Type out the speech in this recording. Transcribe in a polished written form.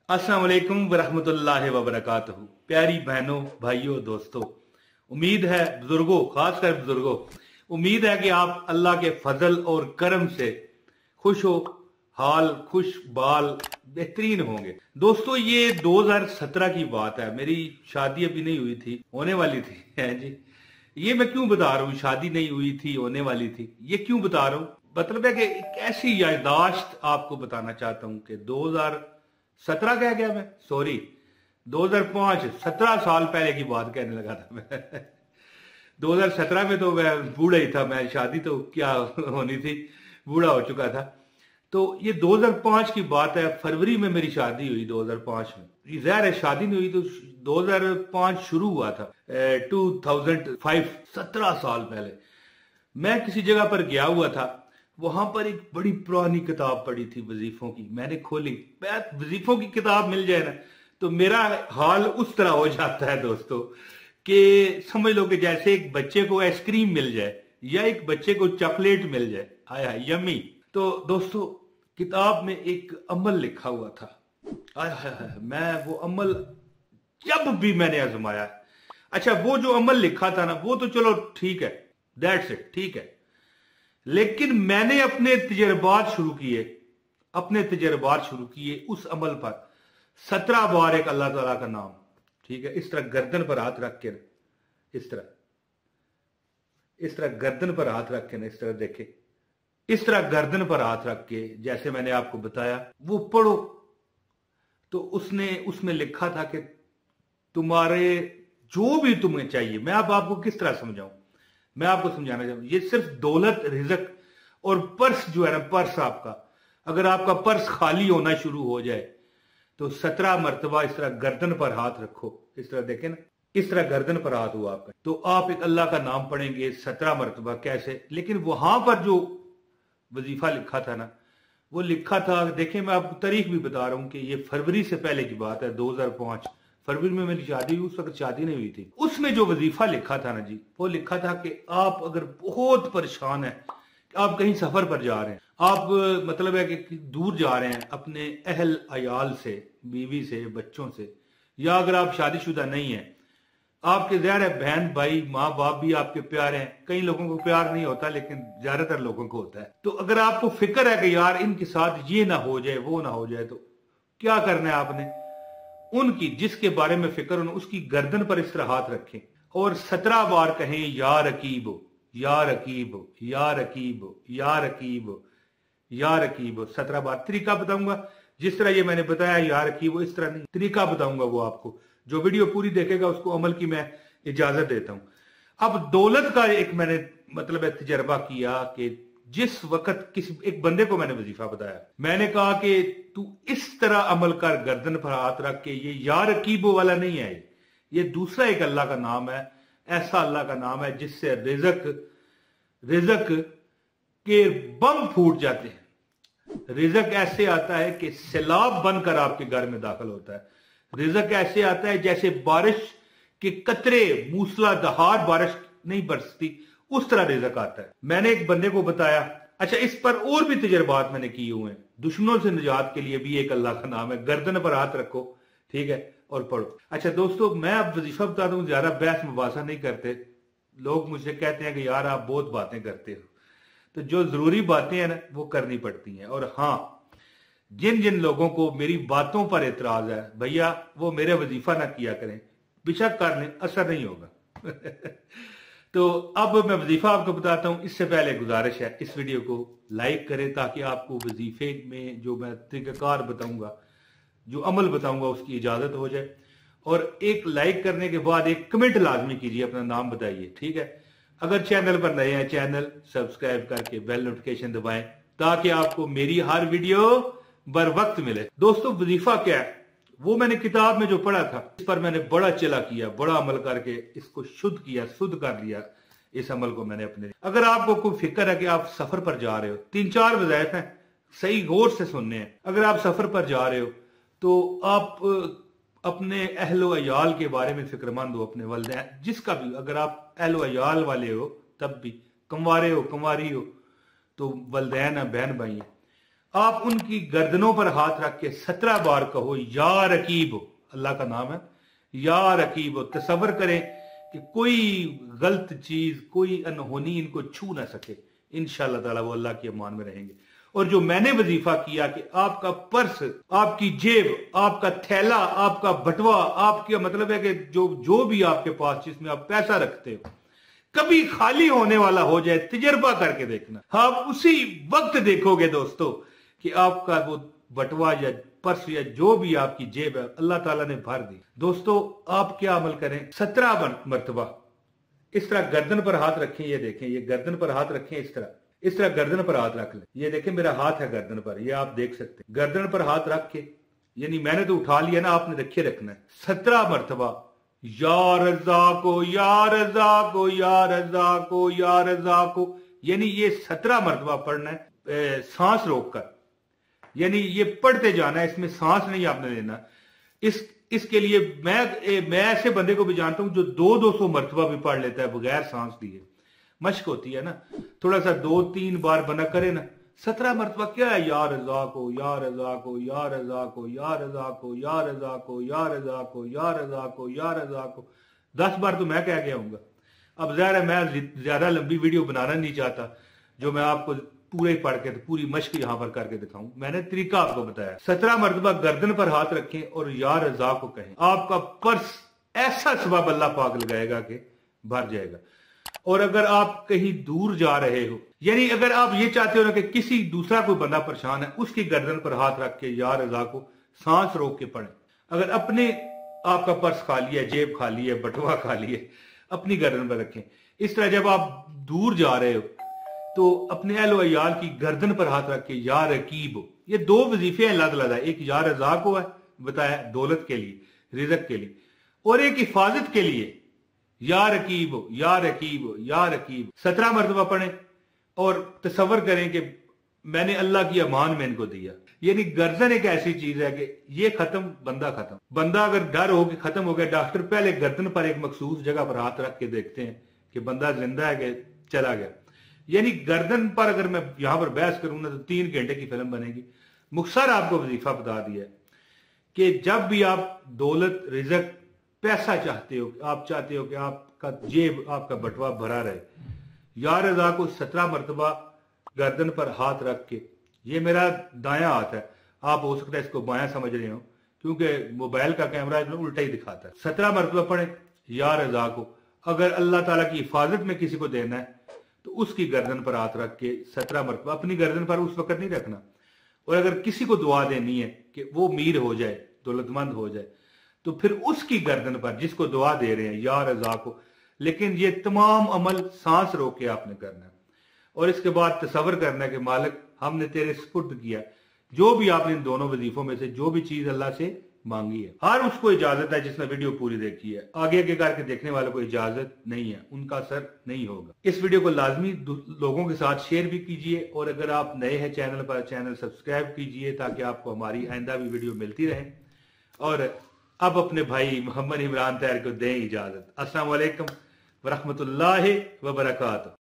अस्सलाम वालेकुम वरहमतुल्लाहि वबरकातुहू। प्यारी बहनों, भाइयों, दोस्तों, उम्मीद है बुजुर्गों, खासकर बुजुर्गों, उम्मीद है कि आप अल्लाह के फजल और करम से खुश हो हाल, खुश बाल, बेहतरीन होंगे। दोस्तों, ये 2017 की बात है। मेरी शादी अभी नहीं हुई थी, होने वाली थी है जी। ये मैं क्यों बता रहा हूँ, शादी नहीं हुई थी, होने वाली थी, ये क्यों बता रहा हूँ? मतलब है कि एक ऐसी याददाश्त आपको बताना चाहता हूँ कि 2017 कह गया मैं, सॉरी 2005, 17 साल पहले की बात कहने लगा था मैं 2017 में तो मैं बूढ़ा ही था, मैं शादी तो क्या होनी थी, बूढ़ा हो चुका था। तो ये 2005 की बात है, फरवरी में मेरी शादी हुई 2005 में। ज़ाहिर है शादी नहीं हुई तो 2005 शुरू हुआ था 2005, 17 साल पहले। मैं किसी जगह पर गया हुआ था, वहां पर एक बड़ी पुरानी किताब पड़ी थी वजीफों की। मैंने खोली, मैं वजीफों की किताब मिल जाए ना तो मेरा हाल उस तरह हो जाता है दोस्तों, कि समझ लो कि जैसे एक बच्चे को आइसक्रीम मिल जाए या एक बच्चे को चॉकलेट मिल जाए, आया यम्मी। तो दोस्तों, किताब में एक अमल लिखा हुआ था, आया हाय, मैं वो अमल जब भी मैंने आजमाया, अच्छा वो जो अमल लिखा था ना वो तो चलो ठीक है, दैट्स इट, ठीक है, लेकिन मैंने अपने तजर्बात शुरू किए उस अमल पर। 17 बार एक अल्लाह ताला का नाम, ठीक है, इस तरह गर्दन पर हाथ रख के, इस तरह गर्दन पर हाथ रख के ना, इस तरह देखे, इस तरह गर्दन पर हाथ रख के जैसे मैंने आपको बताया वो पढ़ो। तो उसने उसमें लिखा था कि तुम्हारे जो भी तुम्हें चाहिए, मैं अब आपको किस तरह समझाऊं, मैं आपको समझाना चाहूँ, ये सिर्फ दौलत, रिजक और पर्स जो है ना, पर्स आपका, अगर आपका पर्स खाली होना शुरू हो जाए तो 17 मरतबा इस तरह गर्दन पर हाथ रखो, इस तरह देखें ना, इस तरह गर्दन पर हाथ हुआ आपका, तो आप एक अल्लाह का नाम पढ़ेंगे 17 मरतबा। कैसे? लेकिन वहां पर जो वजीफा लिखा था ना, वो लिखा था, देखें मैं आपको तारीख भी बता रहा हूं कि ये फरवरी से पहले की बात है, 2005 फरवरी में मेरी शादी हुई, उस वक्त शादी नहीं हुई थी। उसमें जो वजीफा लिखा था ना जी, वो लिखा था कि आप अगर बहुत परेशान है, आप कहीं सफर पर जा रहे हैं, आप मतलब है कि दूर जा रहे हैं अपने अहल अयाल से, बीवी से, बच्चों से, या अगर आप शादीशुदा नहीं है, आपके ज़ाहिर है बहन भाई माँ बाप भी आपके प्यार हैं, कई लोगों को प्यार नहीं होता लेकिन ज्यादातर लोगों को होता है। तो अगर आपको फिक्र है कि यार इनके साथ ये ना हो जाए, वो ना हो जाए, तो क्या करना है आपने? उनकी जिसके बारे में फिक्र हो उसकी गर्दन पर इस तरह हाथ रखें और 17 बार कहें, या रकीब, या रकीब, या रकीब, या रकीब, या रकीब, 17 बार। तरीका बताऊंगा जिस तरह ये मैंने बताया, या रकीब, इस तरह नहीं, तरीका बताऊंगा वो आपको। जो वीडियो पूरी देखेगा उसको अमल की मैं इजाजत देता हूं। अब दौलत का एक मैंने मतलब है तजर्बा किया कि जिस वक्त किसी एक बंदे को मैंने वजीफा बताया, मैंने कहा कि तू इस तरह अमल कर, गर्दन पर हाथ रख के, ये या रकीबो वाला नहीं है, ये दूसरा एक अल्लाह का नाम है, ऐसा अल्लाह का नाम है जिससे रिजक रिजक के बम फूट जाते हैं। रिजक ऐसे आता है कि सैलाब बनकर आपके घर में दाखिल होता है। रिजक ऐसे आता है जैसे बारिश के कतरे, मूसलाधार बारिश नहीं बरसती, उस तरह रिजक आता है। मैंने एक बंदे को बताया, अच्छा इस पर और भी तजर्बात मैंने किए हुए हैं। दुश्मनों से निजात के लिए भी एक अल्लाह का नाम है, गर्दन पर हाथ रखो, ठीक है, और पढ़ो। अच्छा दोस्तों, मैं अब वजीफा बताता हूँ, ज्यादा बहस मुबासा नहीं करते। लोग मुझे कहते हैं कि यार आप बहुत बातें करते हो, तो जो जरूरी बातें हैं ना वो करनी पड़ती हैं। और हाँ, जिन जिन लोगों को मेरी बातों पर एतराज है, भैया वो मेरे वजीफा ना किया करें, बेशक कर लें, असर नहीं होगा तो अब मैं वजीफा आपको बताता हूं। इससे पहले गुजारिश है, इस वीडियो को लाइक करें ताकि आपको वजीफे में जो मैं तरीकाकार बताऊंगा, जो अमल बताऊंगा, उसकी इजाजत हो जाए। और एक लाइक करने के बाद एक कमेंट लाजमी कीजिए, अपना नाम बताइए, ठीक है। अगर चैनल पर नए हैं, चैनल सब्सक्राइब करके बेल नोटिफिकेशन दबाएं ताकि आपको मेरी हर वीडियो बर वक्त मिले। दोस्तों, वजीफा क्या है वो मैंने किताब में जो पढ़ा था, इस पर मैंने बड़ा चला किया, बड़ा अमल करके इसको शुद्ध किया, शुद्ध कर लिया इस अमल को मैंने अपने। अगर आपको कोई फिक्र है कि आप सफर पर जा रहे हो, 3-4 वज़ाइफ हैं, सही गौर से सुनने हैं। अगर आप सफर पर जा रहे हो तो आप अपने अहलो अयाल के बारे में फिक्रमंद हो, अपने वलदैन, जिसका भी, अगर आप अहलो अयाल वाले हो तब भी, कंवारे हो, कंवारी हो, तो वलदैन है, बहन भाई है, आप उनकी गर्दनों पर हाथ रख के 17 बार कहो या रकीब, अल्लाह का नाम है या रकीब। तसव्वुर करें कि कोई गलत चीज, कोई अनहोनी इनको छू ना सके। इंशाअल्लाह ताला वो अल्लाह की अमान में रहेंगे। और जो मैंने वजीफा किया कि आपका पर्स, आपकी जेब, आपका थैला, आपका बटवा, आपका मतलब है कि जो भी आपके पास जिसमें आप पैसा रखते हो कभी खाली होने वाला हो जाए, तजर्बा करके देखना। आप उसी वक्त देखोगे दोस्तों कि आपका वो बटवा या पर्स या जो भी आपकी जेब है अल्लाह ताला ने भर दी। दोस्तों आप क्या अमल करें, 17 मरतबा इस तरह गर्दन पर हाथ रखें। ये देखें, ये गर्दन पर हाथ रखें, इस तरह गर्दन पर हाथ रख लें। ये देखें मेरा हाथ है गर्दन पर, ये आप देख सकते हैं। गर्दन पर हाथ रख के, यानी मैंने तो उठा लिया ना, आपने रखे रखना है 17 मरतबा या रज़ा को, या रज़ा को, या रज़ा को, या रज़ा को, यानी ये 17 मरतबा पढ़ना है सांस रोककर, यानी ये पढ़ते जाना है, इसमें सांस नहीं आपने लेना। इसके लिए मैं ऐसे बंदे को भी जानता हूं जो 200 मरतबा भी पढ़ लेता है बगैर सांस लिए। मश्क होती है ना, थोड़ा सा 2-3 बार बना करे ना। 17 मरतबा क्या है, या रज़ा को, या रज़ा को, या रज़ा को, या रज़ा को, या रज़ा को, या रज़ा को, या रज़ा को, या रज़ा को 10 बार तो मैं कह गया हूंगा। अब ज़ाहिर है मैं ज्यादा लंबी वीडियो बनाना नहीं चाहता, जो मैं आपको पूरे ही पढ़ के तो पूरी मश्क यहां पर करके दिखाऊं। मैंने तरीका आपको बताया। 17 मरतबा गर्दन पर हाथ रखें और या रज़ा को कहें। आपका पर्स ऐसा सबब अल्लाह पाक लगाएगा कि भर जाएगा। और अगर आप कहीं दूर जा रहे हो, यानी अगर आप ये चाहते हो ना कि किसी दूसरा कोई बंदा परेशान है, उसकी गर्दन पर हाथ रख के या रज़ा को सांस रोक के पढ़ें। अगर अपने आपका पर्स खाली है, जेब खाली है, बटुआ खाली है, अपनी गर्दन पर रखें। इस तरह जब आप दूर जा रहे हो तो अपने अहलो अयाल की गर्दन पर हाथ रख के या रकीब। ये 2 वजीफे हैं अलग-अलग है। एक या रज़ा को है बताया दौलत के लिए, रिज़्क के लिए, और एक हिफाजत के लिए या रकीब, या रकीब, या रकीब 17 मरतबा पढ़ें। और तसव्वुर करें कि मैंने अल्लाह की अमान में इनको दिया। यानी गर्दन एक ऐसी चीज है कि ये खत्म, बंदा खत्म। बंदा अगर डर हो कि खत्म हो गया, डॉक्टर पहले गर्दन पर एक मखसूस जगह पर हाथ रख के देखते हैं कि बंदा जिंदा है कि चला गया। यानी गर्दन पर अगर मैं यहां पर बहस करूं ना तो 3 घंटे की फिल्म बनेगी। मुख्तसर आपको वजीफा बता दिया कि जब भी आप दौलत, रिज़्क, पैसा चाहते हो, आप चाहते हो कि आपका जेब, आपका बटवा भरा रहे, या रज़ा को 17 मरतबा गर्दन पर हाथ रख के, ये मेरा दायां हाथ है, आप हो सकता है इसको बायां समझ रहे हो क्योंकि मोबाइल का कैमरा उल्टा ही दिखाता है। 17 मरतबा पढ़े या रज़ा को। अगर अल्लाह ताला की हिफाजत में किसी को देना है तो उसकी गर्दन पर हाथ रख के 17 मरतबा, अपनी गर्दन पर उस वक्त नहीं रखना। और अगर किसी को दुआ देनी है कि वो अमीर हो जाए, दौलतमंद हो जाए, तो फिर उसकी गर्दन पर जिसको दुआ दे रहे हैं या रज़ा को। लेकिन ये तमाम अमल सांस रोक के आपने करना है। और इसके बाद तसव्वुर करना है कि मालिक हमने तेरे सुपुर्द किया जो भी आपने इन दोनों वजीफों में से जो भी चीज अल्लाह से मांगी है। हर उसको इजाजत है जिसने वीडियो पूरी देखी है। आगे आगे करके देखने वालों को इजाजत नहीं है, उनका असर नहीं होगा। इस वीडियो को लाजमी लोगों के साथ शेयर भी कीजिए। और अगर आप नए हैं चैनल पर, चैनल सब्सक्राइब कीजिए ताकि आपको हमारी आइंदा भी वीडियो मिलती रहे। और अब अपने भाई मोहम्मद इमरान तैयार को दें इजाजत। अस्सलाम वालेकुम वरहमतुल्लाहि वबरकातुहू।